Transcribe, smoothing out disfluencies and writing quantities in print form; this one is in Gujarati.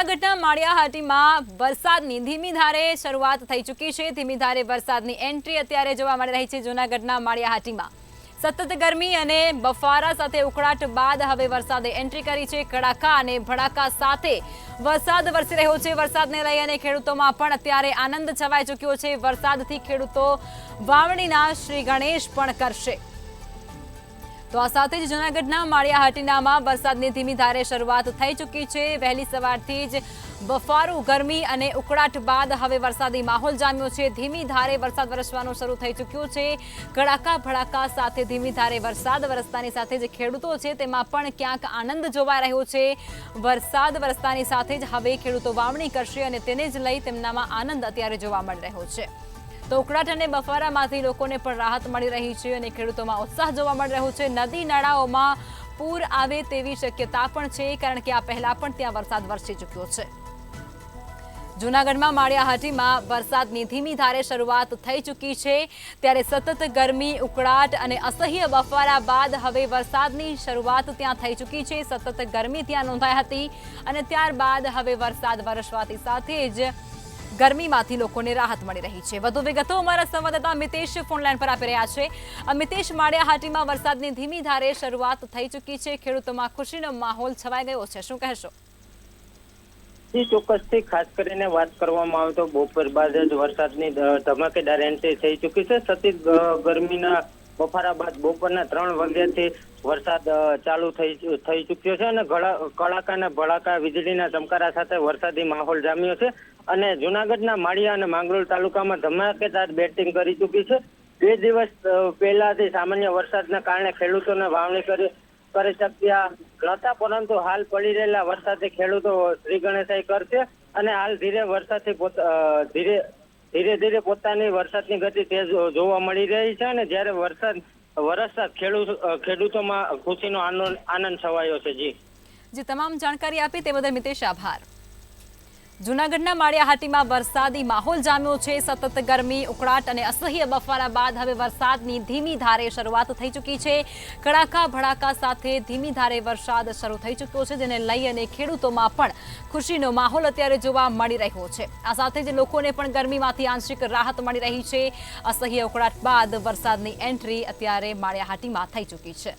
જૂનાગઢના માળિયાહાટીમાં વરસાદની ધીમી ધારે શરૂઆત થઈ ચૂકી છે। ધીમી ધારે વરસાદની એન્ટ્રી અત્યારે જોવા મળી રહી છે। જૂનાગઢના માળિયાહાટીમાં સતત ગરમી અને બફારા સાથે ઉકળાટ બાદ હવે વરસાદે એન્ટ્રી કરી છે। કડાકા અને ભડાકા સાથે વરસાદ વરસી રહ્યો છે। વરસાદને લઈ અને ખેડૂતોમાં પણ અત્યારે આનંદ છવાઈ ચૂક્યો છે। વરસાદથી ખેડૂતો વાવણીના શ્રી ગણેશ પણ કરશે। તો આ સાથે જ જૂનાગઢના માળિયાહાટીનામાં વરસાદની ધીમી ધારે શરૂઆત થઈ ચૂકી છે। વહેલી સવારથી જ બફારો ગરમી અને ઉકળાટ બાદ હવે વરસાદી માહોલ જામ્યો છે। ધીમી ધારે વરસાદ વરસવાનો શરૂ થઈ ચૂક્યો છે। કડાકા ભડાકા સાથે ધીમી ધારે વરસાદ વરસતાની સાથે જ ખેડૂતો છે તેમાં પણ ક્યાંક આનંદ જોવાઈ રહ્યો છે। વરસાદ વરસતાની સાથે જ હવે ખેડૂતો વાવણી કરશે અને તેને જ લઈ તેમનામાં આનંદ અત્યારે જોવા મળી રહ્યો છે। તો ઉકળાટ અને બફારામાંથી લોકોને પણ રાહત મળી રહી છે અને ખેડૂતોમાં ઉત્સાહ જોવા મળી રહ્યો છે। નદી નાળાઓમાં પૂર આવે તેવી શક્યતા પણ છે, કારણ કે આ પહેલા પણ ત્યાં વરસાદ વરસી ચૂક્યો છે। જૂનાગઢમાં માળિયાહાટીમાં વરસાદની ધીમી ધારે શરૂઆત થઈ ચૂકી છે, ત્યારે સતત ગરમી, ઉકળાટ અને અસહ્ય બફારા બાદ હવે વરસાદની શરૂઆત ત્યાં થઈ ચૂકી છે। સતત ગરમી ત્યાં નોંધાઈ હતી અને ત્યારબાદ હવે વરસાદ વરસવાની સાથે જ ગરમીમાંથી લોકોને રાહત મળી રહી છે। વધુ વિગતો અમારા સંવાદદાતા મિતેશ ફોનલાઈન પર આપી રહ્યા છે। મિતેશ, માળિયાહાટીમાં વરસાદની ધીમી ધારે શરૂઆત થઈ ચૂકી છે, ખેડૂતોમાં ખુશીનો માહોલ છવાઈ ગયો છે, શું કહેશો? ચોક્કસથી ખાસ કરીને વાત કરવામાં આવે તો બપોર બાદ જ વરસાદની ધમાકેદાર એન્ટ્રી થઈ ચૂકી છે। સતત ગરમીના બફારા બાદ બપોરના 3 વાગ્યાથી વરસાદ ચાલુ થઈ ચૂક્યો છે અને કડાકા અને ભડાકા વીજળીના ચમકારા સાથે વરસાદી માહોલ જામ્યો છે અને જૂનાગઢના માળિયા અને માંગરોળ તાલુકામાં ધમાકેદાર બેટિંગ કરી ચૂકી છે। 2 દિવસ પહેલાથી સામાન્ય વરસાદના કારણે ખેડૂતોને વાવણી કરી શક્યા નહોતા, પરંતુ હાલ પડી રહેલા વરસાદે ખેડૂતો શ્રી ગણેશાઈ કરશે અને હાલ ધીરે ધીરે પોતાની વરસાદની ગતિ તેજ જોવા મળી રહી છે અને જ્યારે વરસાદ વરસતા ખેડૂતોમાં ખુશીનો આનંદ છવાયો છે। જી, તમામ જાણકારી આપી તે બદલ મિતેશ આભાર। જૂનાગઢના માળિયાહાટીમાં વરસાદી માહોલ જામ્યો છે। સતત ગરમી, ઉકળાટ અને અસહ્ય બફારા બાદ હવે વરસાદની ધીમી ધારે શરૂઆત થઈ ચૂકી છે। કડાકા ભડાકા સાથે ધીમી ધારે વરસાદ શરૂ થઈ ચૂક્યો છે, જેને લઈ અને ખેડૂતોમાં પણ ખુશીનો માહોલ અત્યારે જોવા મળી રહ્યો છે। આ સાથે જ લોકોને પણ ગરમીમાંથી આંશિક રાહત મળી રહી છે। અસહ્ય ઉકળાટ બાદ વરસાદની એન્ટ્રી અત્યારે માળિયાહાટીમાં થઈ ચૂકી છે।